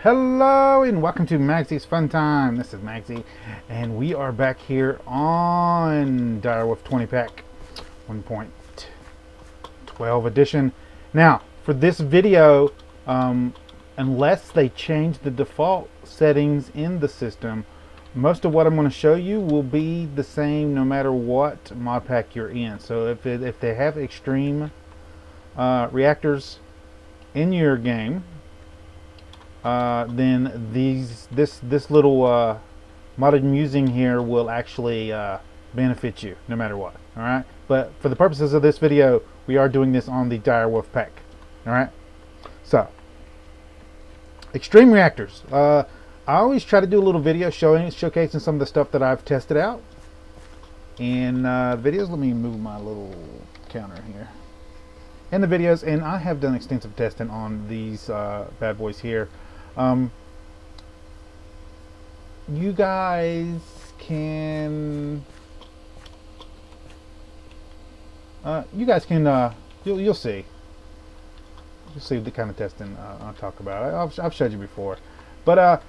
Hello and welcome to Magzie's Fun Time. This is Magzie and we are back here on Direwolf 20 pack 1.12 edition. Now for this video, unless they change the default settings in the system, most of what I'm going to show you will be the same no matter what mod pack you're in. So if they have extreme reactors in your game, then this little modded musing here will actually benefit you no matter what. All right, but for the purposes of this video, we are doing this on the Direwolf pack. All right, so Extreme Reactors. I always try to do a little video showcasing some of the stuff that I've tested out in videos. Let me move my little counter here. In the videos, and I have done extensive testing on these bad boys here. You guys can you'll see the kind of testing I'll talk about. I've showed you before, but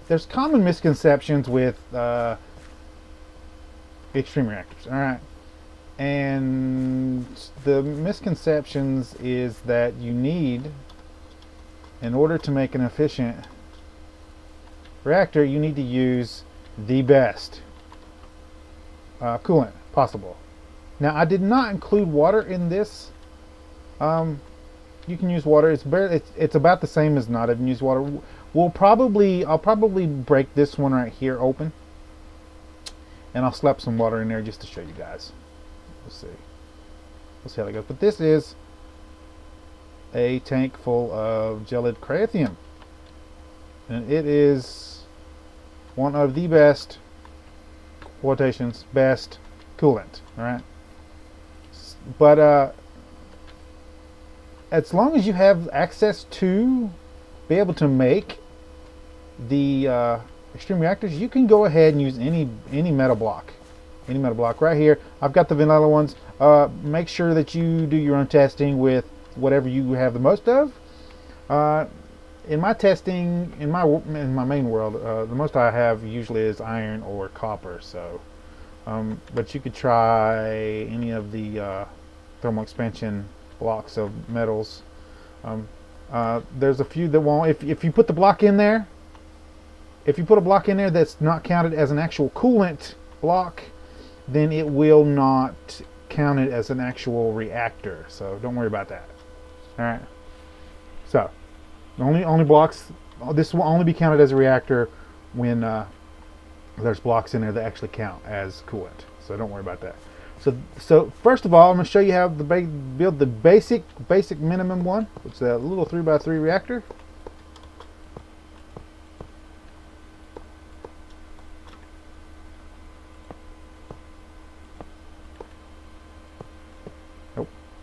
there's common misconceptions with Extreme Reactors. All right. And the misconceptions is that you need, in order to make an efficient reactor, you need to use the best coolant possible. Now, I did not include water in this. You can use water. It's about the same as not having used water. I'll probably break this one right here open, and I'll slap some water in there just to show you guys. We'll see how that goes. But this is a tank full of gelid cryothium, and it is one of the best, quotations, best coolant. All right, but as long as you have access to be able to make the extreme reactors, you can go ahead and use any metal block. Any metal block right here. I've got the vanilla ones. Make sure that you do your own testing with whatever you have the most of. In my testing, in my main world, the most I have usually is iron or copper. So, but you could try any of the thermal expansion blocks of metals. There's a few that won't. If you put the block in there, if you put a block in there that's not counted as an actual coolant block, then it will not count it as an actual reactor. So don't worry about that. All right. So only blocks. This will only be counted as a reactor when there's blocks in there that actually count as coolant. So don't worry about that. So first of all, I'm going to show you how to build the basic minimum one, which is a little 3x3 reactor.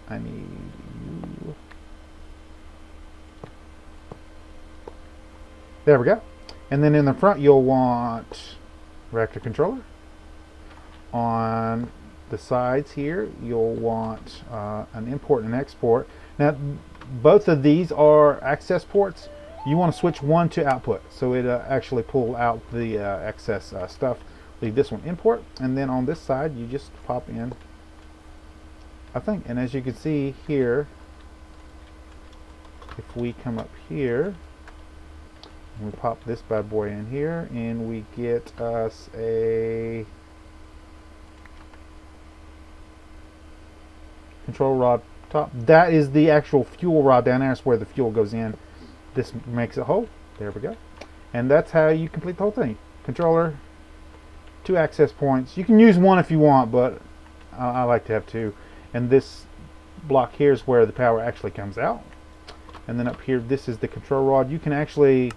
I need you. There we go. And then in the front, you'll want reactor controller. On the sides here, you'll want an import and export. Now, both of these are access ports. You want to switch one to output, so it actually pull out the excess stuff. Leave this one import, and then on this side, you just pop in, I think. And as you can see here, if we come up here and we pop this bad boy in here, and we get us a control rod top, that is the actual fuel rod down there. That's where the fuel goes in. This makes it whole. There we go. And that's how you complete the whole thing. Controller, 2 access points. You can use one if you want, but I like to have 2. And this block here is where the power actually comes out. And then up here, this is the control rod. You can actually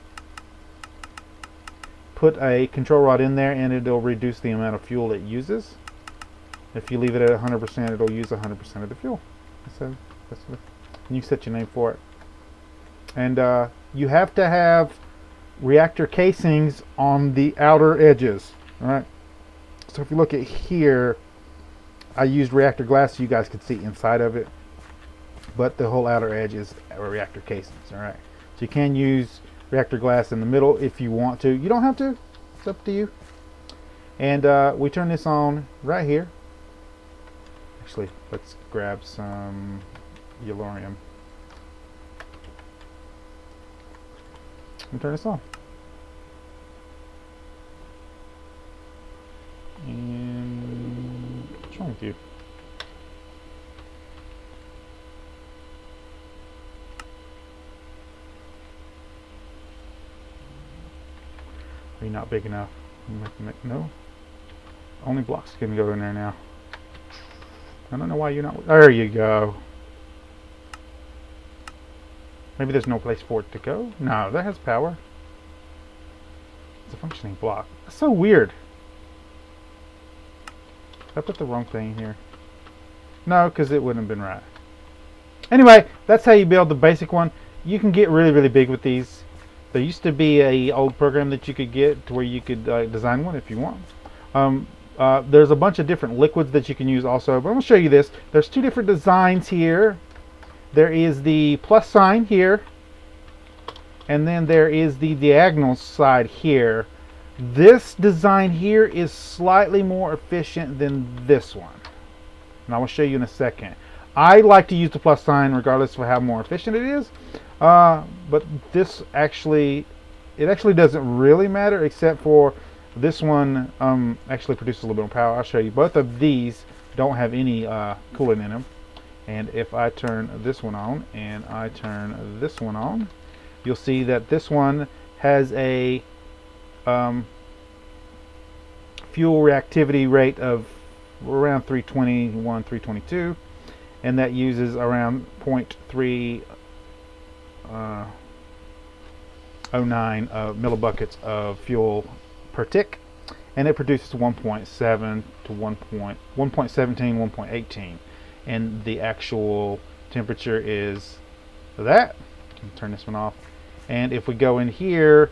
put a control rod in there and it'll reduce the amount of fuel it uses. If you leave it at 100%, it'll use 100% of the fuel. So you set your name for it. And you have to have reactor casings on the outer edges. All right. So if you look at here, I used reactor glass so you guys could see inside of it, but the whole outer edge is reactor casings. All right, So you can use reactor glass in the middle if you want to. You don't have to. It's up to you. And we turn this on right here. Actually, let's grab some yellorium. And turn this on. And what's wrong with you? Are you not big enough? No. Only blocks can go in there now. I don't know why you're not. There you go. Maybe there's no place for it to go. No, that has power. It's a functioning block. That's so weird. Did I put the wrong thing here? No, because it wouldn't have been right. Anyway, that's how you build the basic one. You can get really, really big with these. There used to be a old program that you could get to where you could design one if you want. There's a bunch of different liquids that you can use also, but I'm going to show you this. There's two different designs here. There is the plus sign here, and then there is the diagonal side here. This design here is slightly more efficient than this one, and I will show you in a second. I like to use the plus sign regardless of how more efficient it is, but this actually doesn't really matter, except for this one actually produces a little bit more power. I'll show you. Both of these don't have any coolant in them. And if I turn this one on and I turn this one on, you'll see that this one has a fuel reactivity rate of around 321, 322, and that uses around 0.309 millibuckets of fuel per tick, and it produces 1.7 to 1.17, 1.18, and the actual temperature is that. Turn this one off, and if we go in here,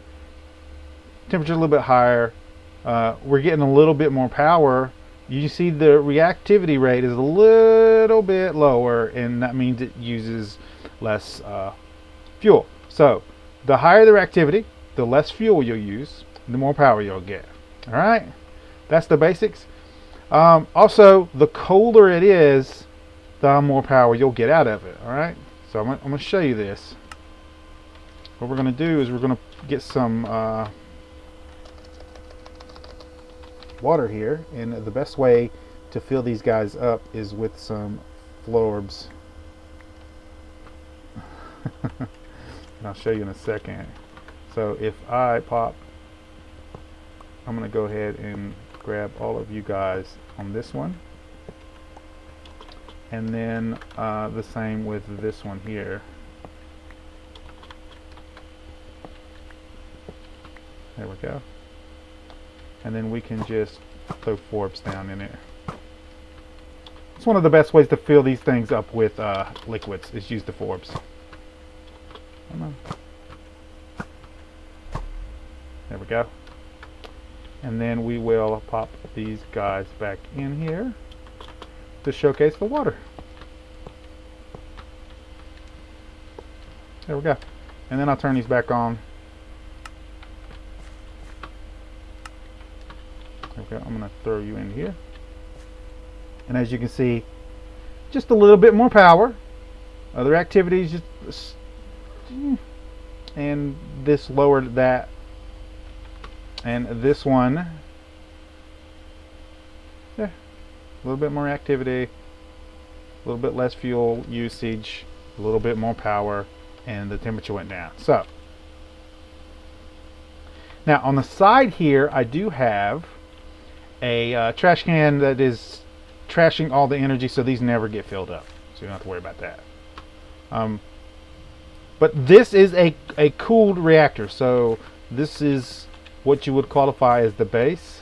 temperature a little bit higher, we're getting a little bit more power. You see the reactivity rate is a little bit lower, and that means it uses less fuel. So the higher the reactivity, the less fuel you'll use, the more power you'll get. All right, that's the basics. Also, the colder it is, the more power you'll get out of it. All right, so I'm going to show you this. What we're going to do is we're going to get some water here, and the best way to fill these guys up is with some florbs. And I'll show you in a second. So if I pop, I'm going to go ahead and grab all of you guys on this one, and then the same with this one here. There we go. And then we can just throw forbs down in it. It's one of the best ways to fill these things up with liquids, is use the forbs. Come on. There we go. And then we will pop these guys back in here to showcase the water. There we go. And then I'll turn these back on. Okay, I'm going to throw you in here. And as you can see, just a little bit more power. Other activities, just, and this lowered that. And this one, yeah, a little bit more activity, a little bit less fuel usage, a little bit more power, and the temperature went down. So, now on the side here, I do have a trash can that is trashing all the energy, so these never get filled up, so you don't have to worry about that. But this is a cooled reactor, so this is what you would qualify as the base.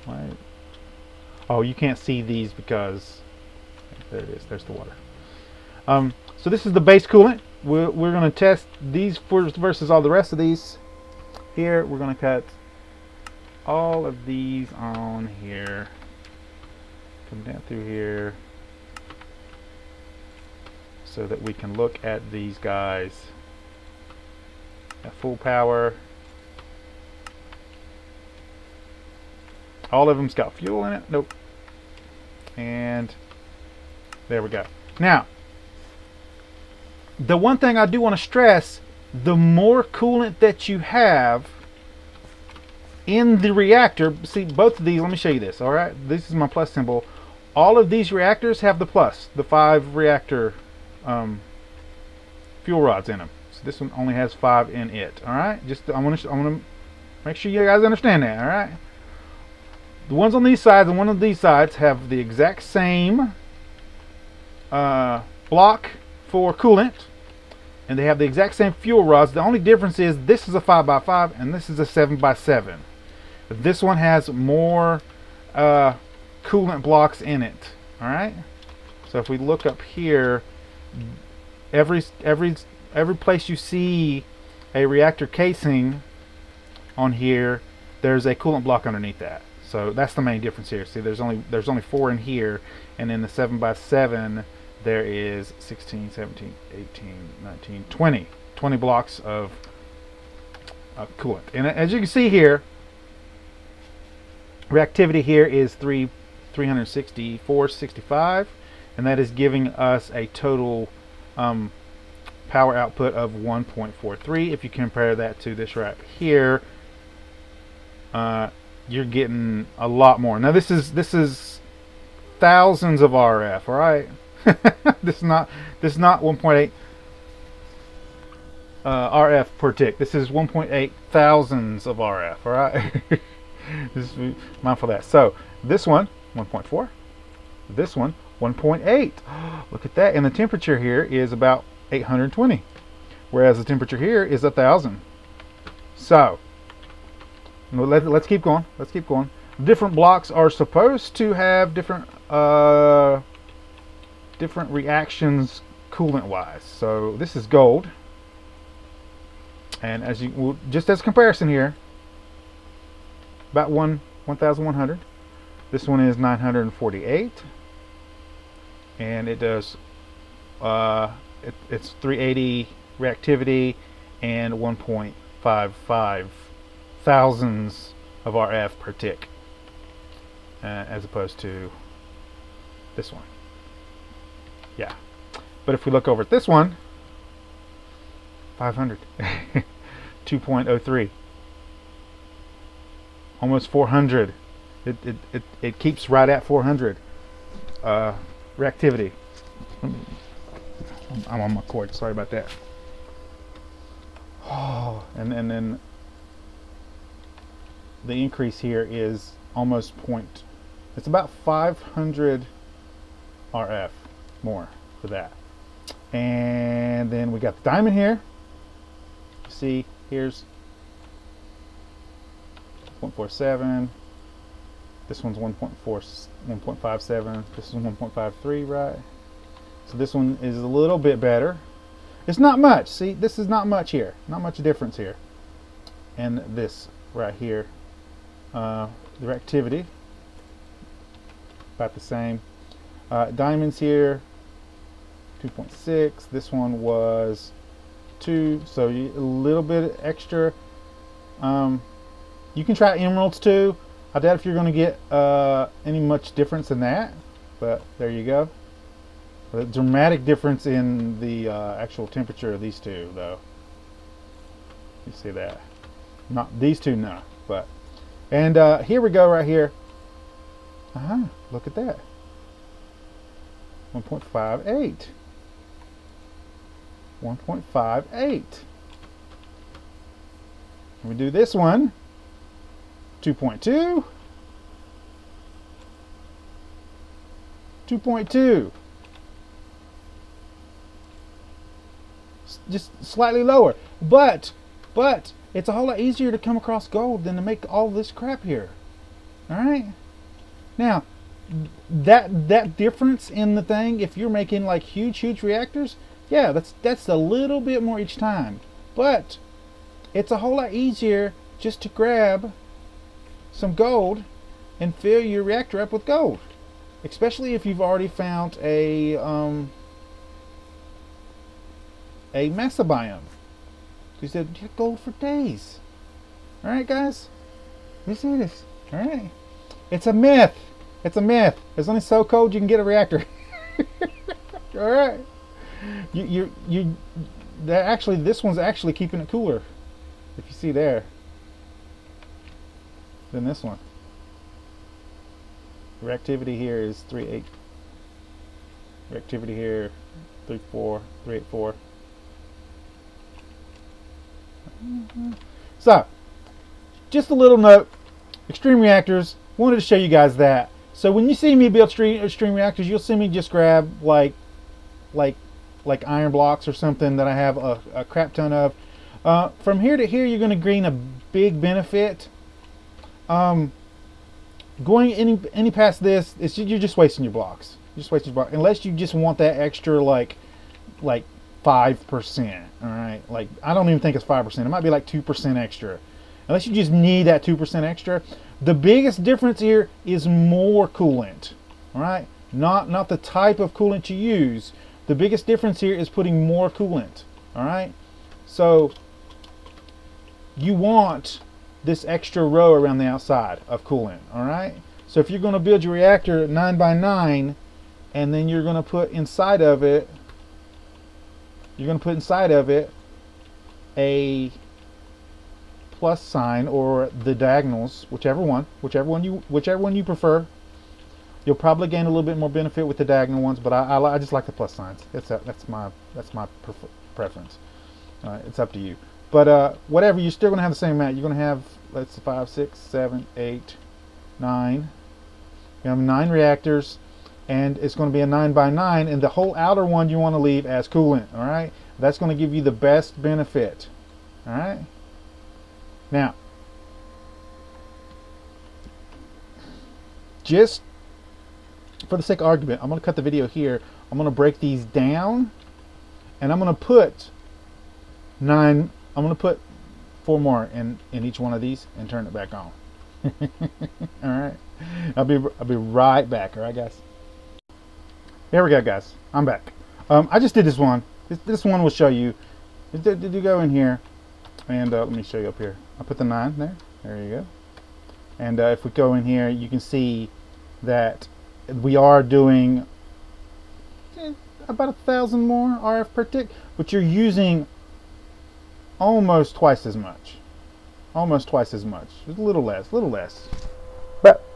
Right. Oh, you can't see these because there it is, there's the water. So this is the base coolant. We're going to test these versus all the rest of these. Here we're going to cut all of these on here, come down through here so that we can look at these guys At full power. All of them's got fuel in it. Nope. And there we go. Now, the one thing I do want to stress, the more coolant that you have in the reactor, see both of these, let me show you this, all right? This is my plus symbol. All of these reactors have the plus, the 5 reactor fuel rods in them. So this one only has 5 in it, all right? Just I want to make sure you guys understand that, all right? The ones on these sides and one of these sides have the exact same block for coolant, and they have the exact same fuel rods. The only difference is this is a 5x5 and this is a 7x7. This one has more coolant blocks in it. All right. So if we look up here, every place you see a reactor casing on here, there's a coolant block underneath that. So that's the main difference here. See, there's only 4 in here, and in the 7x7 there is 16, 17, 18, 19, 20 blocks of coolant. And as you can see here, reactivity here is 364.65, and that is giving us a total power output of 1.43. If you compare that to this right here, you're getting a lot more. Now this is thousands of RF, all right? this is not 1.8 RF per tick. This is 1.8 thousands of RF, all right? Just be mindful of that. So this one 1.4, this one 1.8. Look at that. And the temperature here is about 820, whereas the temperature here is 1,000. So let's keep going. Let's keep going. Different blocks are supposed to have different reactions coolant wise. So this is gold, and as you will, just as comparison here, about 1,100. This one is 948, and it does it's 380 reactivity and 1.55 thousandths of RF per tick, as opposed to this one. Yeah, but if we look over at this one, 500, 2.03, almost 400. It keeps right at 400 reactivity. I'm on my cord. Sorry about that. Oh, and then the increase here is almost point. It's about 500 RF more for that. And then we got the diamond here. See, here's 1.47. This one's 1.57. This is 1.53, right? So this one is a little bit better. It's not much. See, this is not much here. Not much difference here. And this right here, the reactivity, about the same. Diamonds here, 2.6. This one was 2, so a little bit extra. You can try emeralds too. I doubt if you're going to get any much difference in that, but there you go. A dramatic difference in the actual temperature of these two, though. You see that? Not these two, no. But and here we go, right here. Look at that. 1.58. 1.58. We do this one. 2.2. 2.2. Just slightly lower, but it's a whole lot easier to come across gold than to make all this crap here. All right. Now, that difference in the thing, if you're making like huge reactors, yeah, that's a little bit more each time, but it's a whole lot easier just to grab some gold and fill your reactor up with gold, especially if you've already found a mesa biome. He said, you get gold for days. Alright, guys? You see this? Alright? It's a myth. It's a myth. It's only so cold you can get a reactor. Alright? Actually, this one's actually keeping it cooler. If you see there. Than this one. Reactivity here is 3.8. Reactivity here 3.4, 3.84. So, just a little note. Extreme Reactors. Wanted to show you guys that. So when you see me build Extreme Reactors, you'll see me just grab like iron blocks or something that I have a crap ton of. From here to here, you're going to gain a big benefit. Going any past this, you're just wasting your blocks. You're just wasting your blocks. Unless you just want that extra like 5%. All right, like I don't even think it's 5%. It might be like 2% extra. Unless you just need that 2% extra. The biggest difference here is more coolant. All right, not the type of coolant you use. The biggest difference here is putting more coolant. All right, so you want this extra row around the outside of coolant. All right, so if you're going to build your reactor 9x9, and then you're going to put inside of it, a plus sign or the diagonals, whichever one you prefer. You'll probably gain a little bit more benefit with the diagonal ones, but I just like the plus signs. That's my preference. It's up to you. But whatever, you're still going to have the same amount. You're going to have, let's see, 5, 6, 7, 8, 9. You have 9 reactors, and it's going to be a 9x9, and the whole outer one you want to leave as coolant. All right, that's going to give you the best benefit. All right. Now, just for the sake of argument, I'm going to cut the video here. I'm going to break these down, and I'm going to put 9. I'm going to put 4 more in each one of these and turn it back on. All right, I'll be right back. All right, guys. Here we go, guys. I'm back. I just did this one. This one will show you. Did you go in here? And let me show you up here. I put the 9 there. There you go. And if we go in here, you can see that we are doing about 1,000 more RF per tick, but you're using almost twice as much. Almost twice as much. Just a little less.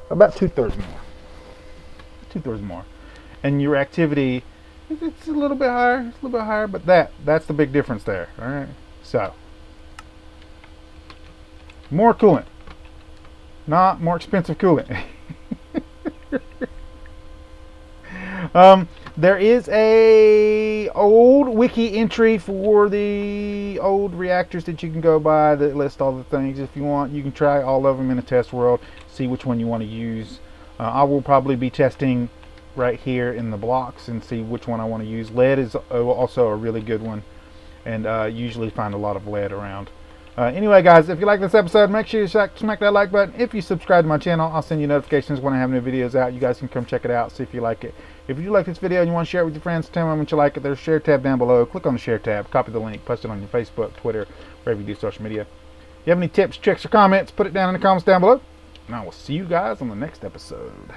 About 2/3 more. 2/3 more. And your activity, it's a little bit higher. It's a little bit higher, but that's the big difference there. All right. So, more coolant, not more expensive coolant. There is a old wiki entry for the old reactors that you can go by that list all the things. If you want, you can try all of them in a test world, see which one you want to use. I will probably be testing right here in the blocks and see which one I want to use. Lead is also a really good one, and usually find a lot of lead around. Anyway, guys, if you like this episode, make sure you smack that like button. If you subscribe to my channel, I'll send you notifications when I have new videos out. You guys can come check it out, see if you like it. If you like this video and you want to share it with your friends, tell them how much you like it. There's a share tab down below. Click on the share tab, copy the link, post it on your Facebook, Twitter, wherever you do social media. If you have any tips, tricks, or comments, put it down in the comments down below. And I will see you guys on the next episode.